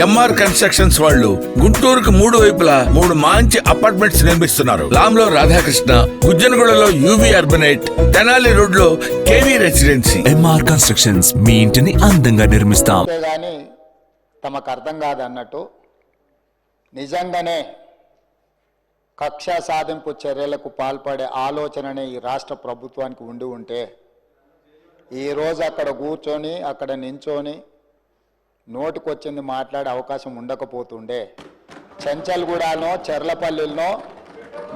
MR constructions వాళ్ళు గుంటూరుకు 3 వైపులా 3 మంచి అపార్ట్మెంట్స్ నిర్మిస్తున్నారు. లాంలో రాధాకృష్ణ, గుజ్జనగూడలో యువి అర్బనైట్, తెనాలి రోడ్ లో కేవీ రెసిడెన్సీ. ఎంఆర్ కన్స్ట్రక్షన్స్ మీ ఇంటిని అందంగా నిర్మిస్తాం. కానీ తమకు అర్థం కాదన్నట్టు నిజంగానే కక్ష సాధింపు చర్యలకు పాల్పడే ఆలోచననే ఈ రాష్ట్ర ప్రభుత్వానికి ఉండి ఉంటే ఈరోజు అక్కడ కూర్చొని అక్కడ నించొని నోటికొచ్చింది మాట్లాడే అవకాశం ఉండకపోతుండే. చెంచల్గూడనో చెర్లపల్లిలో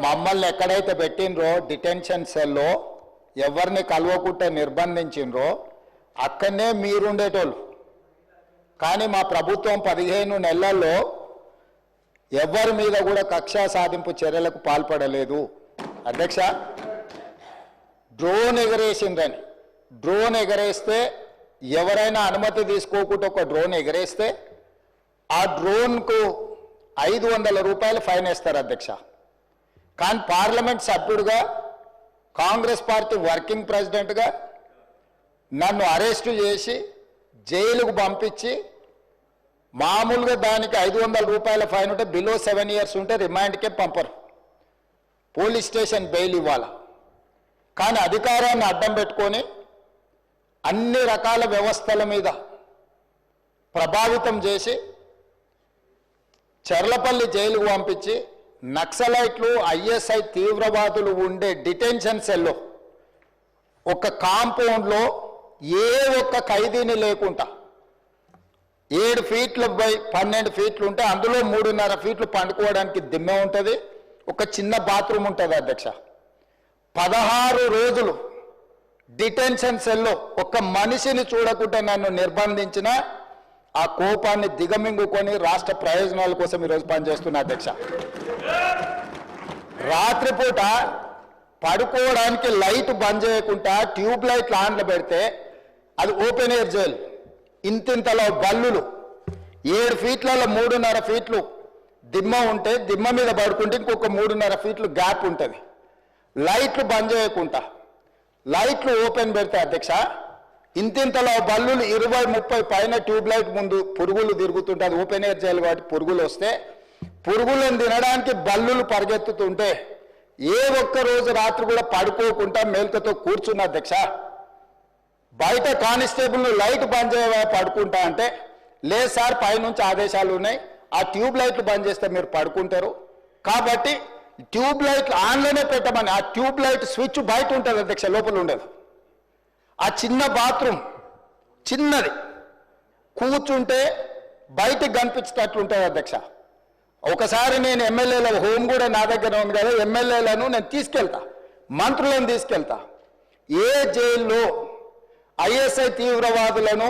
మమ్మల్ని ఎక్కడైతే పెట్టినరో డిటెన్షన్ సెల్లో ఎవరిని కలవకుండా నిర్బంధించినరో అక్కడనే మీరుండేటోళ్ళు. కానీ మా ప్రభుత్వం 15 నెలల్లో ఎవరి మీద కూడా కక్షా సాధింపు చర్యలకు పాల్పడలేదు. అధ్యక్ష, డ్రోన్ ఎగరేసిందని, డ్రోన్ ఎగరేస్తే ఎవరైనా అనుమతి తీసుకోకుండా ఒక డ్రోన్ ఎగరేస్తే ఆ డ్రోన్కు 500 రూపాయలు ఫైన్ వేస్తారు అధ్యక్ష. కానీ పార్లమెంట్ సభ్యుడిగా, కాంగ్రెస్ పార్టీ వర్కింగ్ ప్రెసిడెంట్గా నన్ను అరెస్టు చేసి జైలుకు పంపించి మామూలుగా దానికి 500 రూపాయల ఫైన్ ఉంటే బిలో 7 years ఉంటే రిమాండ్కే పంపరు, పోలీస్ స్టేషన్ బెయిల్ ఇవ్వాలి. కానీ అధికారాన్ని అడ్డం పెట్టుకొని అన్ని రకాల వ్యవస్థల మీద ప్రభావితం చేసి చెర్లపల్లి జైలుకు పంపించి నక్సలైట్లు, ఐఎస్ఐ తీవ్రవాదులు ఉండే డిటెన్షన్ సెల్లో ఒక కాంపౌండ్లో ఏ ఒక్క ఖైదీని లేకుండా 7 ఫీట్ల బై 12 ఫీట్లు ఉంటే అందులో 3.5 ఫీట్లు పండుకోవడానికి దిమ్మె ఉంటుంది, ఒక చిన్న బాత్రూమ్ ఉంటుంది అధ్యక్ష. 16 రోజులు డిటెన్షన్ సెల్లో ఒక్క మనిషిని చూడకుండా నన్ను నిర్బంధించిన ఆ కోపాన్ని దిగమింగుకొని రాష్ట్ర ప్రయోజనాల కోసం ఈరోజు పనిచేస్తున్నా అధ్యక్ష. రాత్రిపూట పడుకోవడానికి లైట్ బంద్ చేయకుండా ట్యూబ్ లైట్లు ఆన్లో పెడితే అది ఓపెన్ ఎయిర్ జైలు. ఇంతింతలో బల్లులు 7 ఫీట్లలో 3.5 ఫీట్లు దిమ్మ ఉంటే దిమ్మ మీద పడుకుంటే ఇంకొక 3.5 ఫీట్లు గ్యాప్ ఉంటుంది. లైట్లు బంద్ చేయకుండా లైట్లు ఓపెన్ పెడితే అధ్యక్ష ఇంతింతలో బల్లులు 20-30 పైన ట్యూబ్ లైట్ ముందు పురుగులు తిరుగుతుంటే అది ఓపెన్ ఎయిర్ జైలు కాబట్టి పురుగులు వస్తే పురుగులను తినడానికి బల్లులు పరిగెత్తుతుంటే ఏ ఒక్క రోజు రాత్రి కూడా పడుకోకుండా మేల్కతో కూర్చున్న అధ్యక్ష. బయట కానిస్టేబుల్ లైట్ బంద్ చేయవా పడుకుంటా అంటే లేదు సార్ పైనుంచి ఆదేశాలు ఉన్నాయి, ఆ ట్యూబ్ లైట్లు బంద్ చేస్తే మీరు పడుకుంటారు కాబట్టి ట్యూబ్ లైట్లు ఆన్లోనే పెట్టమని. ఆ ట్యూబ్ లైట్ స్విచ్ బయట ఉంటుంది అధ్యక్ష, లోపల ఉండదు. ఆ చిన్న బాత్రూమ్ చిన్నది, కూర్చుంటే బయటకు కనిపించేటట్లు ఉంటుంది అధ్యక్ష. ఒకసారి నేను ఎమ్మెల్యేల హోమ్ కూడా నా దగ్గర ఉంది కదా, ఎమ్మెల్యేలను నేను తీసుకెళ్తా, మంత్రులను తీసుకెళ్తా. ఏ జైల్లో ఐఎస్ఐ తీవ్రవాదులను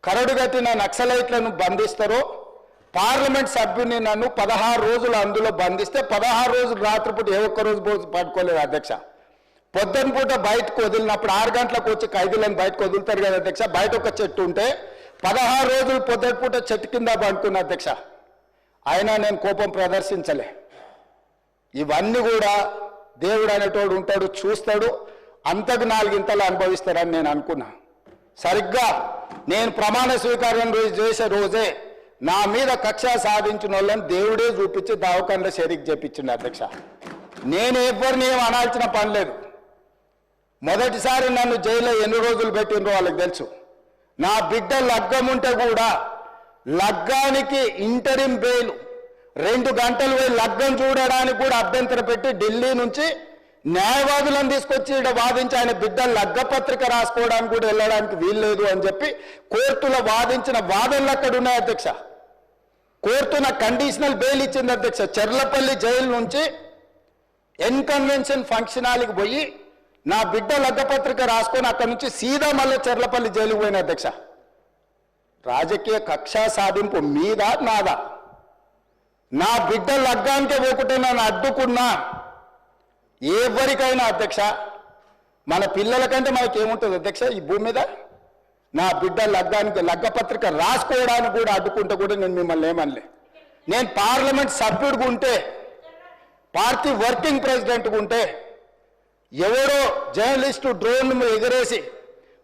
కరడుగట్టిన నక్సలైట్లను బంధిస్తారో పార్లమెంట్ సభ్యుని నన్ను 16 రోజులు అందులో బంధిస్తే 16 రోజులు రాత్రిపూట ఏ ఒక్క రోజు పడుకోలేదు అధ్యక్ష. పొద్దున పూట బయటకు వదిలినప్పుడు 6 గంటలకు వచ్చి ఖైదీలను బయటకు వదులుతారు కదా అధ్యక్ష. బయట ఒక చెట్టు ఉంటే 16 రోజులు పొద్దున పూట చెట్టు కింద పడుకున్న అధ్యక్ష. అయినా నేను కోపం ప్రదర్శించలే. ఇవన్నీ కూడా దేవుడు అనేటోడు ఉంటాడు, చూస్తాడు, అంతకు 4 ఇంతలు అనుభవిస్తారని నేను అనుకున్నా. సరిగ్గా నేను ప్రమాణ స్వీకారం చేసే రోజే నా మీద కక్ష సాధించిన వాళ్ళని దేవుడే చూపించి దావకంలో షరీక్ చేపించిండు అధ్యక్ష. నేను ఎవరిని ఏం అనాల్సిన పని లేదు. మొదటిసారి నన్ను జైల్లో ఎన్ని రోజులు పెట్టినరో వాళ్ళకి తెలుసు. నా బిడ్డ లగ్గం ఉంటే కూడా లగ్గానికి ఇంటరిం బెయిల్ 2 గంటలు పోయి లగ్గం చూడడానికి కూడా అభ్యంతరం పెట్టి ఢిల్లీ నుంచి న్యాయవాదులను తీసుకొచ్చి ఇక్కడ వాదించి ఆయన బిడ్డ లగ్గపత్రిక రాసుకోవడానికి కూడా వెళ్ళడానికి వీల్లేదు అని చెప్పి కోర్టులో వాదించిన వాదనలు అక్కడ ఉన్నాయి అధ్యక్ష. కోర్టు నాకు కండిషనల్ బెయిల్ ఇచ్చింది అధ్యక్ష. చెర్లపల్లి జైలు నుంచి ఎన్కన్వెన్షన్ ఫంక్షన్ హాల్కి పోయి నా బిడ్డ లగ్గపత్రిక రాసుకొని అక్కడి నుంచి సీదా మళ్ళీ చెర్లపల్లి జైలుకు పోయిన అధ్యక్ష. రాజకీయ కక్ష సాధింపు మీద నాదా? నా బిడ్డ లగ్గానికే పోకుంటే నన్ను అడ్డుకున్నా ఎవరికైనా అధ్యక్ష, మన పిల్లల కంటే మనకి ఏముంటుంది అధ్యక్ష ఈ భూమి మీద? నా బిడ్డ లగ్గానికి లగ్గపత్రిక రాసుకోవడానికి కూడా అడ్డుకుంటే కూడా నేను మిమ్మల్ని ఏమనలే. నేను పార్లమెంట్ సభ్యుడిగా ఉంటే, పార్టీ వర్కింగ్ ప్రెసిడెంట్గా ఉంటే ఎవరో జర్నలిస్టు డ్రోన్ ఎగరేసి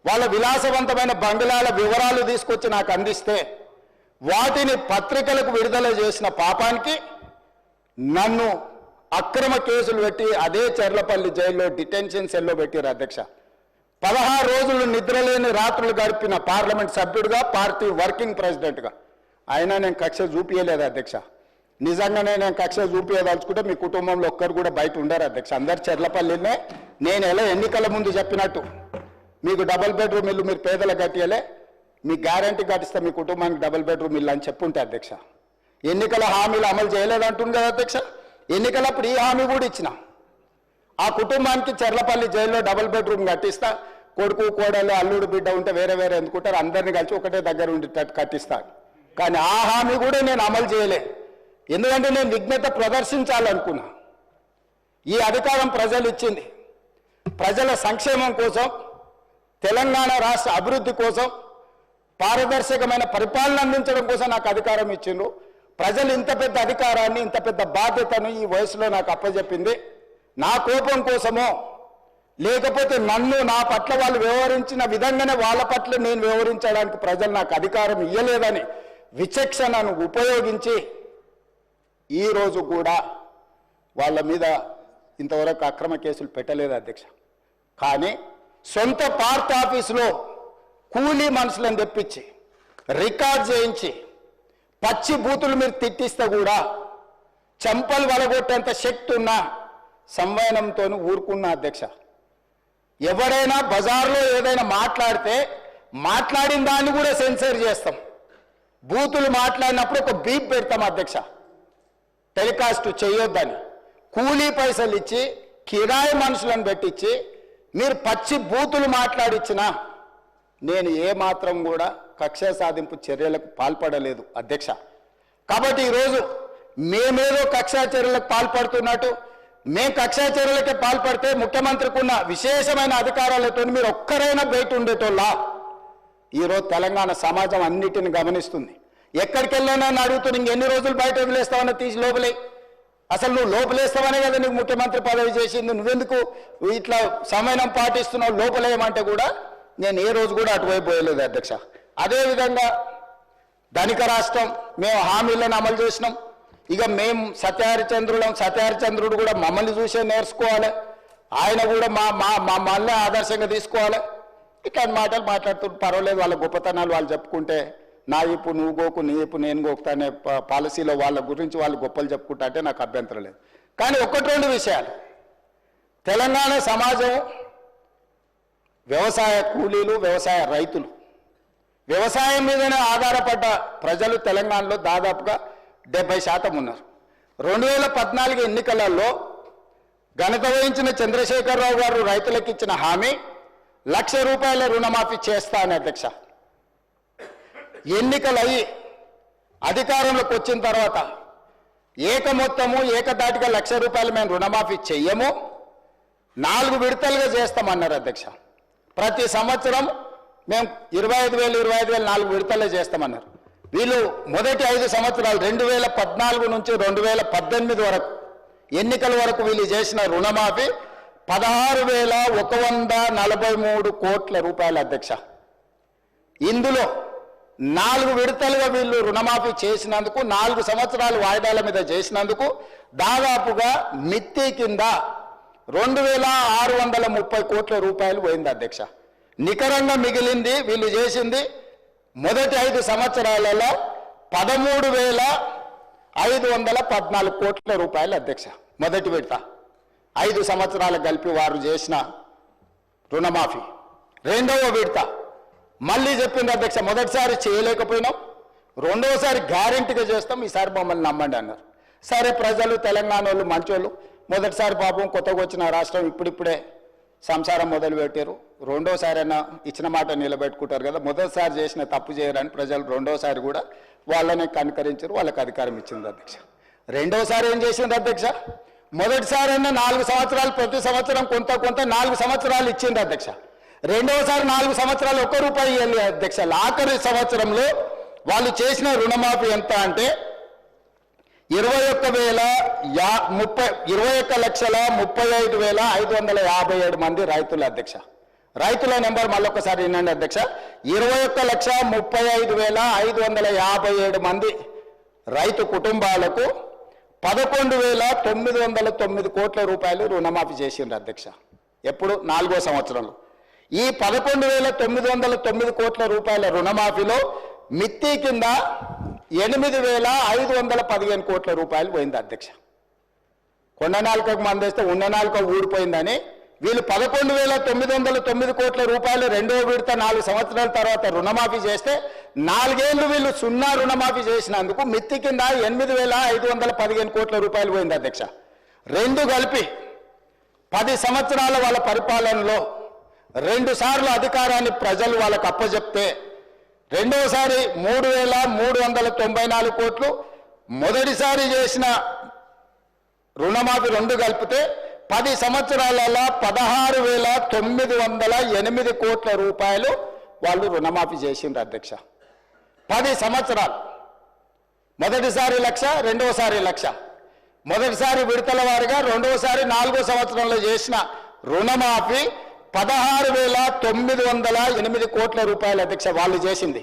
వాళ్ళ విలాసవంతమైన బంగ్లాల వివరాలు తీసుకొచ్చి నాకు అందిస్తే వాటిని పత్రికలకు విడుదల చేసిన పాపానికి నన్ను అక్రమ కేసులు పెట్టి అదే చెర్లపల్లి జైల్లో డిటెన్షన్ సెల్లో పెట్టారు అధ్యక్ష. 16 రోజులు నిద్రలేని రాత్రులు గడిపిన పార్లమెంట్ సభ్యుడిగా, పార్టీ వర్కింగ్ ప్రెసిడెంట్గా అయినా నేను కక్ష చూపించలేదు అధ్యక్ష. నిజంగానే నేను కక్ష చూపించదలుచుకుంటే మీ కుటుంబంలో ఒక్కరు కూడా బయట ఉండరు అధ్యక్ష. అందరు చెర్లపల్లినే నేను ఎలా ఎన్నికల ముందు చెప్పినట్టు మీకు డబుల్ బెడ్రూమ్ ఇల్లు మీరు పేదలకు కట్టియలే, మీ గ్యారంటీ కట్టిస్తే మీ కుటుంబానికి డబుల్ బెడ్రూమ్ ఇల్లు అని చెప్పుంటే అధ్యక్ష. ఎన్నికల హామీలు అమలు చేయలేదంటుంది కదా అధ్యక్ష. ఎన్నికలప్పుడు ఈ హామీ కూడా ఇచ్చిన. ఆ కుటుంబానికి చెర్లపల్లి జైల్లో డబుల్ బెడ్రూమ్ కట్టిస్తా, కొడుకు కోడలు అల్లుడు బిడ్డ ఉంటే వేరే వేరే ఎందుకుంటారు, అందరినీ కలిసి ఒకటే దగ్గర ఉండేటట్టు కట్టిస్తాను. కానీ ఆ హామీ కూడా నేను అమలు చేయలే. ఎందుకంటే నేను విఘ్నత ప్రదర్శించాలనుకున్నా. ఈ అధికారం ప్రజలు ఇచ్చింది ప్రజల సంక్షేమం కోసం, తెలంగాణ రాష్ట్ర అభివృద్ధి కోసం, పారదర్శకమైన పరిపాలన అందించడం కోసం నాకు అధికారం ఇచ్చిండ్రు. ప్రజలు ఇంత పెద్ద అధికారాన్ని, ఇంత పెద్ద బాధ్యతను ఈ వయసులో నాకు అప్పచెప్పింది నా కోపం కోసమో, లేకపోతే నన్ను నా పట్ల వాళ్ళు వ్యవహరించిన విధంగానే వాళ్ళ పట్ల నేను వ్యవహరించడానికి ప్రజలు నాకు అధికారం ఇవ్వలేదని విచక్షణను ఉపయోగించి ఈరోజు కూడా వాళ్ళ మీద ఇంతవరకు అక్రమ కేసులు పెట్టలేదు అధ్యక్ష. కానీ సొంత పార్టీ ఆఫీసులో కూలీ మనుషులను తెప్పించి రికార్డ్ చేయించి పచ్చి బూతులు మీరు తిట్టిస్తే కూడా చెంపలు వలగొట్టేంత శక్తి ఉన్న సంవయనంతో ఊరుకున్న అధ్యక్ష. ఎవరైనా బజార్లో ఏదైనా మాట్లాడితే మాట్లాడిన దాన్ని కూడా సెన్సర్ చేస్తాం. బూతులు మాట్లాడినప్పుడు ఒక బీప్ పెడతాం అధ్యక్ష, టెలికాస్ట్ చేయొద్దని. కూలీ పైసలు ఇచ్చి కిరాయి మనుషులను పెట్టించి మీరు పచ్చి బూతులు మాట్లాడిచ్చినా నేను ఏమాత్రం కూడా కక్ష సాధింపు చర్యలకు పాల్పడలేదు అధ్యక్ష. కాబట్టి ఈరోజు మేమేదో కక్షా చర్యలకు పాల్పడుతున్నట్టు, మేము కక్షా చర్యలకే పాల్పడితే ముఖ్యమంత్రికి ఉన్న విశేషమైన అధికారాలతో మీరు ఒక్కరైనా బయట ఉండేటోళ్ళ. ఈరోజు తెలంగాణ సమాజం అన్నిటిని గమనిస్తుంది. ఎక్కడికి వెళ్ళానని అడుగుతుంది, ఇంకెన్ని రోజులు బయట వదిలేస్తావని తీసి లోపలే. అసలు నువ్వు లోపలేస్తావనే కదా నీకు ముఖ్యమంత్రి పదవి చేసింది, నువ్వెందుకు ఇట్లా సమయం పాటిస్తున్నావు లోపలేయమంటే కూడా నేను ఏ రోజు కూడా అటువైపు పోయలేదు అధ్యక్ష. అదేవిధంగా ధనిక రాష్ట్రం, మేము హామీలను అమలు చేసినాం. ఇక మేము సత్యహరిచంద్రుడు కూడా మమ్మల్ని చూసే నేర్చుకోవాలి, ఆయన కూడా మమ్మల్ని ఆదర్శంగా తీసుకోవాలి. ఇట్లాంటి మాటలు మాట్లాడుతుంటే పర్వాలేదు, వాళ్ళ గొప్పతనాలు వాళ్ళు చెప్పుకుంటే నా ఇప్పు నువ్వు గోకు, నీ ఇప్పు నేను గోకుతా అనే పాలసీలో వాళ్ళ గురించి వాళ్ళు గొప్పలు చెప్పుకుంటా అంటే నాకు అభ్యంతరం లేదు. కానీ ఒకటి రెండు విషయాలు, తెలంగాణ సమాజం వ్యవసాయ కూలీలు, వ్యవసాయ రైతులు, వ్యవసాయం మీదనే ఆధారపడ్డ ప్రజలు తెలంగాణలో దాదాపుగా 70% ఉన్నారు. 2014 ఎన్నికలలో ఘనత వహించిన చంద్రశేఖరరావు గారు రైతులకు ఇచ్చిన హామీ ₹1,00,000 రుణమాఫీ చేస్తా అని అధ్యక్ష. ఎన్నికలయ్యి అధికారంలోకి వచ్చిన తర్వాత ఏకదాటిగా ₹1,00,000 మేము రుణమాఫీ చెయ్యము, 4 విడతలుగా చేస్తామన్నారు అధ్యక్ష. ప్రతి సంవత్సరం మేము 25,000 4 విడతలే చేస్తామన్నారు. వీళ్ళు మొదటి 5 సంవత్సరాలు 2014 నుంచి 2018 వరకు ఎన్నికల వరకు వీళ్ళు చేసిన రుణమాఫీ ₹16,143 కోట్ల అధ్యక్ష. ఇందులో 4 విడతలుగా వీళ్ళు రుణమాఫీ చేసినందుకు, 4 సంవత్సరాలు వాయిదాల మీద చేసినందుకు దాదాపుగా మిత్తి కింద ₹2,630 కోట్ల పోయింది అధ్యక్ష. నికరంగా మిగిలింది వీళ్ళు చేసింది మొదటి 5 సంవత్సరాలలో ₹13,514 కోట్ల అధ్యక్ష. మొదటి విడత 5 సంవత్సరాలు కలిపి వారు చేసిన రుణమాఫీ. రెండవ విడత మళ్ళీ చెప్పింది అధ్యక్ష, మొదటిసారి చేయలేకపోయినాం, రెండవసారి గ్యారెంటీగా చేస్తాం, ఈసారి మమ్మల్ని నమ్మండి అన్నారు. సరే, ప్రజలు తెలంగాణ వాళ్ళు మంచోళ్ళు, మొదటిసారి పాపం కొత్తగా వచ్చిన రాష్ట్రం ఇప్పుడిప్పుడే సంసారం మొదలు పెట్టారు, రెండోసారైనా ఇచ్చిన మాట నిలబెట్టుకుంటారు కదా, మొదటిసారి చేసిన తప్పు చేయరని ప్రజలు రెండోసారి కూడా వాళ్ళని కనుకరించారు, వాళ్ళకి అధికారం ఇచ్చింది అధ్యక్ష. రెండోసారి ఏం చేసింది అధ్యక్ష, మొదటిసారైనా 4 సంవత్సరాలు ప్రతి సంవత్సరం కొంత 4 సంవత్సరాలు ఇచ్చింది అధ్యక్ష. రెండవసారి 4 సంవత్సరాలు ₹1 ఇవ్వాలి అధ్యక్ష. ఆఖరి సంవత్సరంలో వాళ్ళు చేసిన రుణమాఫీ ఎంత అంటే 21,35,557 మంది రైతులు అధ్యక్ష. రైతుల నెంబర్ మళ్ళొకసారి వినండి అధ్యక్ష. 21,35,557 మంది రైతు కుటుంబాలకు 11,909 కోట్ల రూపాయలు రుణమాఫీ చేసిండ్రు అధ్యక్ష. ఎప్పుడు? 4వ సంవత్సరంలో. ఈ 11,909 కోట్ల రూపాయల రుణమాఫీలో మిత్తి కింద 8,515 కోట్ల రూపాయలు పోయింది అధ్యక్ష. కొండ నాలుకకు మందేస్తే ఉన్న నాలుక ఊడిపోయిందని వీళ్ళు 11,909 కోట్ల రూపాయలు రెండవ విడత 4 సంవత్సరాల తర్వాత రుణమాఫీ చేస్తే 4 ఏళ్ళు వీళ్ళు సున్నా రుణమాఫీ చేసినందుకు మిత్తి కింద 8,515 కోట్ల రూపాయలు పోయింది అధ్యక్ష. రెండు కలిపి 10 సంవత్సరాల వాళ్ళ పరిపాలనలో 2 సార్లు అధికారాన్ని ప్రజలు వాళ్ళకు అప్పచెప్తే రెండోసారి 3,394 కోట్లు, మొదటిసారి చేసిన రుణమాఫీ 2 కలిపితే 10 సంవత్సరాలలో 16,908 కోట్ల రూపాయలు వాళ్ళు రుణమాఫీ చేసిండ్రు అధ్యక్ష. 10 సంవత్సరాలు. మొదటిసారి 1,00,000, రెండోసారి 1,00,000. మొదటిసారి విడతల వారిగా, రెండోసారి 4వ సంవత్సరంలో చేసిన రుణమాఫీ 16,908 కోట్ల రూపాయలు అధ్యక్ష వాళ్ళు చేసింది.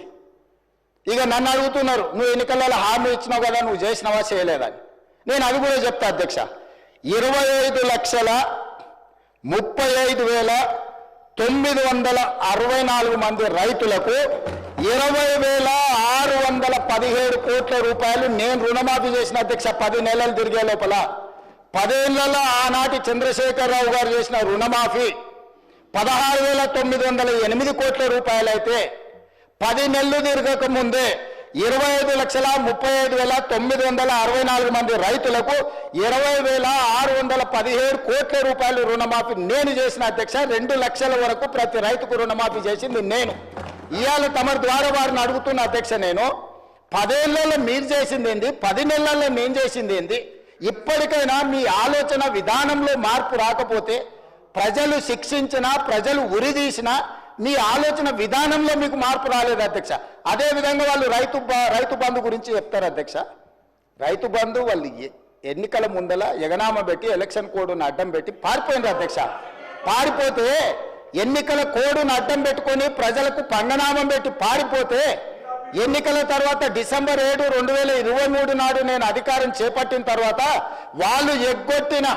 ఇక నన్ను అడుగుతున్నారు, నువ్వు ఎన్నికలలో హామీ ఇచ్చినావు కదా, నువ్వు చేసినావా చేయలేదని. నేను అది కూడా చెప్తా అధ్యక్ష. 25,35,964 మంది రైతులకు 20,617 కోట్ల రూపాయలు నేను రుణమాఫీ చేసిన అధ్యక్ష. 10 నెలలు తిరిగే లోపల 10 ఏళ్లలో ఆనాటి చంద్రశేఖరరావు గారు చేసిన రుణమాఫీ 16,908 కోట్ల రూపాయలు అయితే 10 నెలలు తిరగక ముందే 25,35,964 మంది రైతులకు 20,617 కోట్ల రూపాయలు రుణమాఫీ నేను చేసిన అధ్యక్ష. 2 లక్షల వరకు ప్రతి రైతుకు రుణమాఫీ చేసింది నేను. ఇవాళ తమరి ద్వారా వారిని అడుగుతున్న అధ్యక్ష, నేను 10 ఏళ్లలో మీరు చేసింది ఏంది, 10 నెలల్లో నేను చేసింది ఏంది? ఇప్పటికైనా మీ ఆలోచన విధానంలో మార్పు రాకపోతే, ప్రజలు శిక్షించినా, ప్రజలు ఉరిదీసినా మీ ఆలోచన విధానంలో మీకు మార్పు రాలేదు అధ్యక్ష. అదేవిధంగా వాళ్ళు రైతు బంధు గురించి చెప్తారు అధ్యక్ష. రైతు బంధు వాళ్ళు ఎన్నికల ముందల ఎగనామ పెట్టి ఎలక్షన్ కోడ్ను అడ్డం పెట్టి పారిపోయినారు అధ్యక్ష. పారిపోతే ఎన్నికల కోడ్ను అడ్డం పెట్టుకొని ప్రజలకు పంగనామం పెట్టి పారిపోతే ఎన్నికల తర్వాత డిసెంబర్ 7, 2023 నాడు నేను అధికారం చేపట్టిన తర్వాత వాళ్ళు ఎగ్గొట్టిన